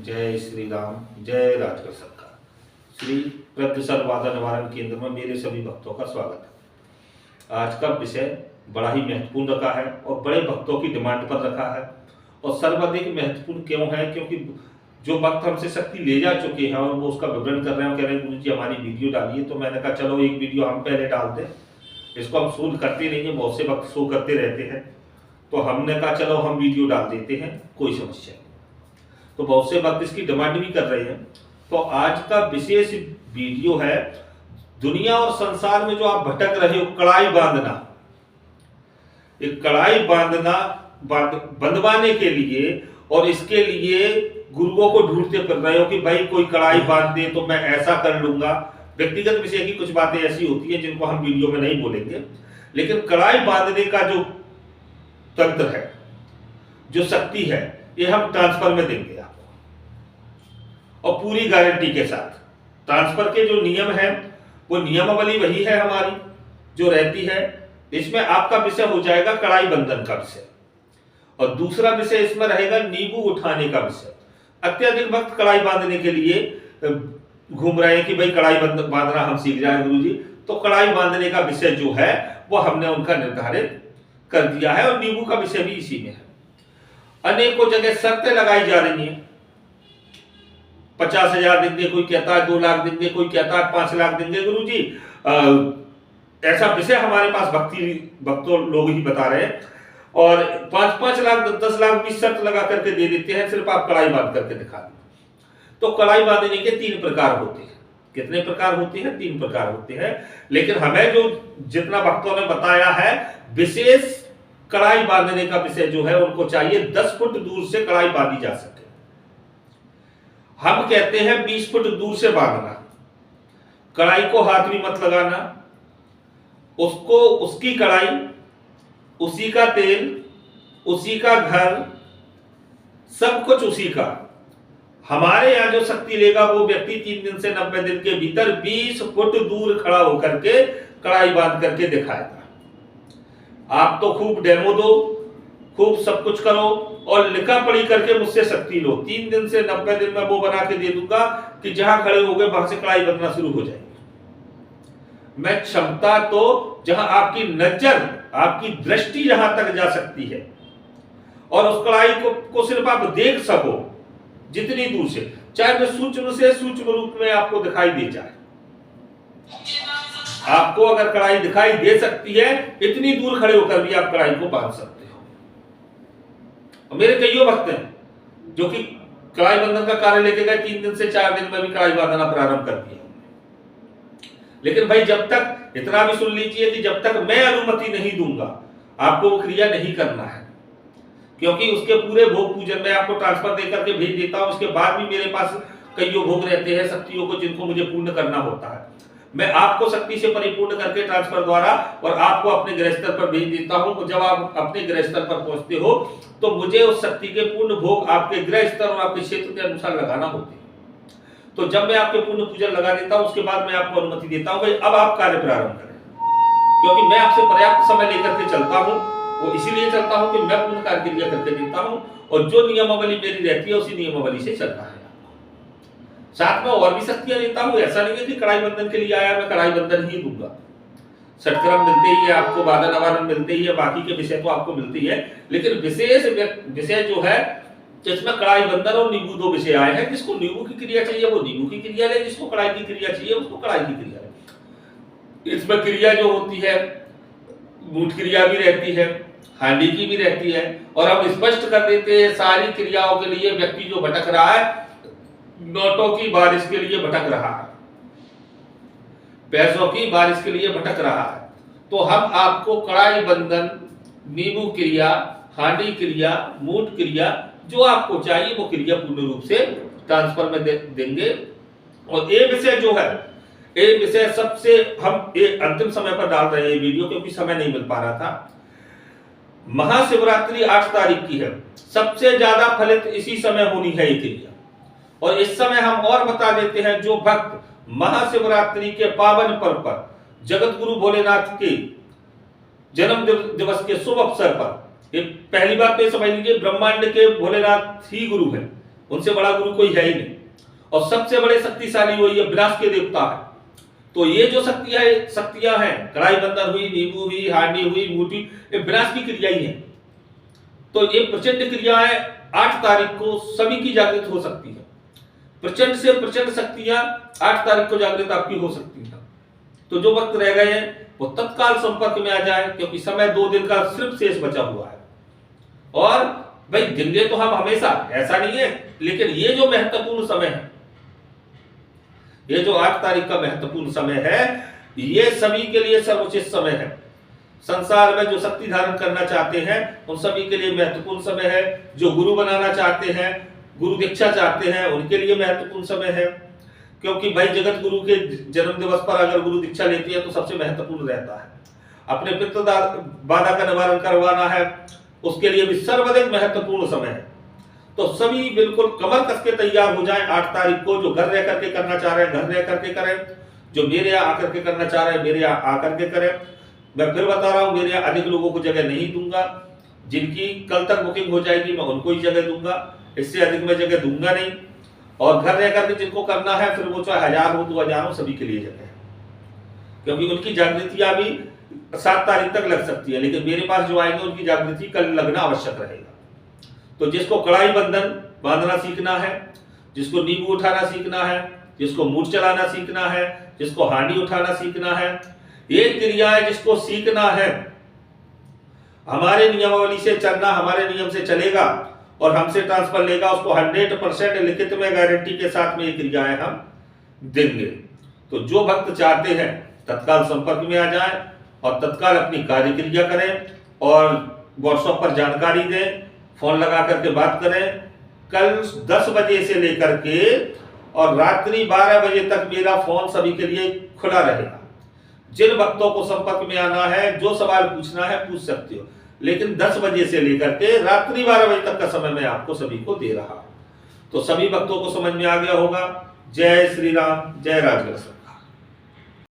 जय श्री राम, जय राजगढ़ सरकार। श्री प्रद्युषण बाधा निवारण केंद्र में मेरे सभी भक्तों का स्वागत है। आज का विषय बड़ा ही महत्वपूर्ण रखा है और बड़े भक्तों की डिमांड पर रखा है। और सर्वाधिक महत्वपूर्ण क्यों है? क्योंकि जो भक्त हमसे शक्ति ले जा चुके हैं और वो उसका विवरण कर रहे हैं, कह रहे हैं गुरु जी हमारी वीडियो डालिए। तो मैंने कहा चलो एक वीडियो हम पहले डाल दें, इसको हम शो करते नहीं है, बहुत से भक्त शो करते रहते हैं, तो हमने कहा चलो हम वीडियो डाल देते हैं, कोई समस्या नहीं। तो बहुत से भक्त इसकी डिमांड भी कर रहे हैं। तो आज का विशेष वीडियो है दुनिया और संसार में जो आप भटक रहे हो, कड़ाई बांधना। एक कड़ाई बांधना बंधवाने के लिए, और इसके लिए गुरुओं को ढूंढते फिर रहे हो कि भाई कोई कड़ाई बांध दे तो मैं ऐसा कर लूंगा। व्यक्तिगत विषय की कुछ बातें ऐसी होती है जिनको हम वीडियो में नहीं बोलेंगे, लेकिन कड़ाई बांधने का जो तंत्र है, जो शक्ति है, ये हम ट्रांसफर में देंगे आपको, और पूरी गारंटी के साथ। ट्रांसफर के जो नियम है वो नियमावली वही है हमारी जो रहती है। इसमें आपका विषय हो जाएगा कड़ाई बंधन का विषय, और दूसरा विषय इसमें रहेगा नींबू उठाने का विषय। अत्यधिक वक्त कड़ाई बांधने के लिए घूम रहे हैं कि भाई कड़ाई बांधना हम सीख जाए गुरु जी, तो कड़ाई बांधने का विषय जो है वो हमने उनका निर्धारित कर दिया है, और नींबू का विषय भी इसी में है। अनेकों जगह शर्तें लगाई जा रही हैं, 50,000 देंगे, कोई कहता है 2 लाख देंगे, कोई कहता है 5 लाख देंगे। गुरु जी ऐसा विषय हमारे पास भक्तों लोग ही बता रहे हैं, और 5-5 लाख 10 लाख भी शर्त लगा करके दे देते हैं, सिर्फ आप कड़ाई बांध करके दिखा दें। तो कड़ाई बांधने के 3 प्रकार होते हैं। कितने प्रकार होते हैं? 3 प्रकार होते हैं। लेकिन हमें जो जितना भक्तों ने बताया है, विशेष कड़ाई बांधने का विषय जो है उनको चाहिए 10 फुट दूर से कड़ाई बांधी जा सके। हम कहते हैं 20 फुट दूर से बांधना। कड़ाई को हाथ भी मत लगाना, उसको उसकी कड़ाई, उसी का तेल, उसी का घर, सब कुछ उसी का। हमारे यहां जो शक्ति लेगा वो व्यक्ति 3 दिन से 90 दिन के भीतर 20 फुट दूर खड़ा होकर के कड़ाई बांध करके दिखाएगा। आप तो खूब डेमो दो, खूब सब कुछ करो और लिखा पढ़ी करके मुझसे शक्ति लो। 3 दिन से 90 दिन में वो बना के दे दूंगा कि जहां खड़े हो गए वहां से कड़ाई बनना शुरू हो जाएगी। मैं क्षमता तो जहां आपकी नजर, आपकी दृष्टि जहां तक जा सकती है, और उस कड़ाई को सिर्फ आप देख सको जितनी दूर से, चाहे मैं सूक्ष्म से सूक्ष्म रूप में आपको दिखाई दे जाए। आपको अगर कड़ाई दिखाई दे सकती है, इतनी दूर खड़े होकर भी आप कड़ाई को बांध सकते हो। और मेरे कईयों भक्त हैं जो कि कड़ाई बंधन का कार्य लेके गए, 3 दिन से 4 दिन में भी कड़ाई बांधना प्रारंभ कर दिया। लेकिन भाई जब तक, इतना भी सुन लीजिए कि जब तक मैं अनुमति नहीं दूंगा आपको वो क्रिया नहीं करना है, क्योंकि उसके पूरे भोग पूजन में आपको ट्रांसफर देकर के भेज देता हूं। उसके बाद भी मेरे पास कईयों भोग रहते हैं शक्तियों को, जिनको मुझे पूर्ण करना होता है। मैं आपको शक्ति से परिपूर्ण करके ट्रांसफर द्वारा और आपको अपने गृह स्तर पर भेज देता हूं। जब आप अपने गृह स्तर पर पहुंचते हो तो मुझे उस शक्ति के पूर्ण भोग आपके गृह स्तर और आपके क्षेत्र के अनुसार लगाना होते हैं। तो जब मैं आपके पूर्ण पूजन लगा देता हूं, उसके बाद मैं आपको अनुमति देता हूं भाई अब आप कार्य प्रारंभ करें, क्योंकि मैं आपसे पर्याप्त समय लेकर के चलता हूं। वो इसीलिए चलता हूं कि मैं पूर्ण कार्य क्रिया करके देता हूं, और जो नियमावली मेरी रहती है उसी नियमावली से चलता है। साथ में और भी शक्तियां देता हूं। ऐसा नहीं है कि कड़ाई बंधन के लिए आया मैं कड़ाई बंधन ही दूंगा। षटक्रम मिलते ही है आपको, बाधा निवारण मिलते ही है, बाकी के विषय तो आपको मिलते ही है। लेकिन विशेष विषय जो है जिसमें कड़ाई बंधन और नींबू 2 विषय आए हैं। जिसको नींबू की क्रिया चाहिए वो नींबू की क्रिया ले, जिसको कड़ाई की क्रिया चाहिए उसको कड़ाई की क्रिया ले। इसमें क्रिया जो होती है, मूठ क्रिया भी रहती है, हांडी की भी रहती है, और हम स्पष्ट कर देते हैं सारी क्रियाओं के लिए। व्यक्ति जो भटक रहा है, नोटों की बारिश के लिए भटक रहा है, पैसों की बारिश के लिए भटक रहा है, तो हम आपको कड़ाई बंधन, नींबू क्रिया, हांडी क्रिया, मूठ क्रिया, जो आपको चाहिए वो क्रिया पूर्ण रूप से ट्रांसफर में देंगे। और ये विषय जो है, ये विषय सबसे हम एक अंतिम समय पर डाल रहे हैं वीडियो, क्योंकि समय नहीं मिल पा रहा था। महाशिवरात्रि 8 तारीख की है, सबसे ज्यादा फलित इसी समय होनी है ये क्रिया। और इस समय हम और बता देते हैं, जो भक्त महाशिवरात्रि के पावन पर्व पर, जगत गुरु भोलेनाथ के जन्म दिवस के शुभ अवसर पर, ये पहली बात तो समझ लीजिए, ब्रह्मांड के भोलेनाथ ही गुरु हैं, उनसे बड़ा गुरु कोई है ही नहीं। और सबसे बड़े शक्तिशाली वही है, विनाश के देवता है। तो ये जो शक्तियां हैं, कड़ाई बंधन हुई, नींबू हुई, हांडी हुई, मूठी, ये विनाश की क्रिया ही है। तो ये प्रचंड क्रियाएं 8 तारीख को सभी की जागृत हो सकती है। प्रचंड से प्रचंड शक्तियां 8 तारीख को जागृत आपकी हो सकती है। तो जो वक्त रह गए हैं वो तत्काल संपर्क में आ जाए, क्योंकि समय 2 दिन का सिर्फ शेष बचा हुआ है। और भाई देंगे तो हम हमेशा, ऐसा नहीं है, लेकिन ये जो महत्वपूर्ण समय है, ये जो 8 तारीख का महत्वपूर्ण समय है, ये सभी के लिए सर्वोचित समय है। संसार में जो शक्ति धारण करना चाहते हैं उन सभी के लिए महत्वपूर्ण समय है। जो गुरु बनाना चाहते हैं, गुरु दीक्षा चाहते हैं, उनके लिए महत्वपूर्ण समय है। क्योंकि भाई जगत गुरु के जन्म दिवस पर अगर गुरु दीक्षा लेती है तो सबसे महत्वपूर्ण रहता है। अपने पितृ बाधा का निवारण करवाना है, उसके लिए भी सर्वाधिक महत्वपूर्ण समय है। तो सभी बिल्कुल कमर कस के तैयार हो जाएं 8 तारीख को। जो घर रह करके करना चाह रहे हैं घर रह करके करें, जो मेरे यहाँ आकर के करना चाह रहे हैं मेरे यहाँ आकर के करें। मैं फिर बता रहा हूँ, मेरे यहाँ अधिक लोगों को जगह नहीं दूंगा। जिनकी कल तक बुकिंग हो जाएगी मैं उनको ही जगह दूंगा, इससे अधिक मैं जगह दूंगा नहीं। और घर रह करके जिनको करना है फिर वो चाहे 1000 हो 2000 हो, सभी के लिए जगह है। क्योंकि उनकी जागृतियां भी 7 तारीख तक लग सकती है, लेकिन मेरे पास जो आएंगे उनकी जागृति कल लगना आवश्यक रहेगा। तो जिसको कड़ाई बंधन बांधना सीखना है, जिसको नींबू उठाना सीखना है, जिसको मूठ चलाना सीखना है, जिसको हांडी उठाना सीखना है, ये क्रियाएं जिसको सीखना है, हमारे नियमावली से चलना, हमारे नियम से चलेगा और हमसे ट्रांसफर लेगा, उसको 100% लिखित में गारंटी के साथ में ये क्रियाएं हम देंगे। तो जो भक्त चाहते हैं तत्काल संपर्क में आ जाए और तत्काल अपनी कार्य क्रिया करें और व्हाट्सएप पर जानकारी दें, फोन लगा करके बात करें। कल 10 बजे से लेकर के और रात्रि 12 बजे तक मेरा फोन सभी के लिए खुला रहेगा। जिन भक्तों को संपर्क में आना है, जो सवाल पूछना है पूछ सकते हो, लेकिन 10 बजे से लेकर के रात्रि 12 बजे तक का समय मैं आपको सभी को दे रहा हूं। तो सभी भक्तों को समझ में आ गया होगा। जय श्री राम, जय राजगढ़।